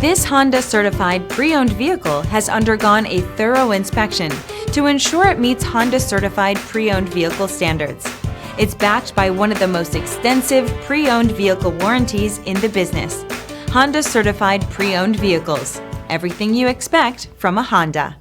This Honda certified pre-owned vehicle has undergone a thorough inspection to ensure it meets Honda certified pre-owned vehicle standards. It's backed by one of the most extensive pre-owned vehicle warranties in the business. Honda certified pre-owned vehicles. Everything you expect from a Honda.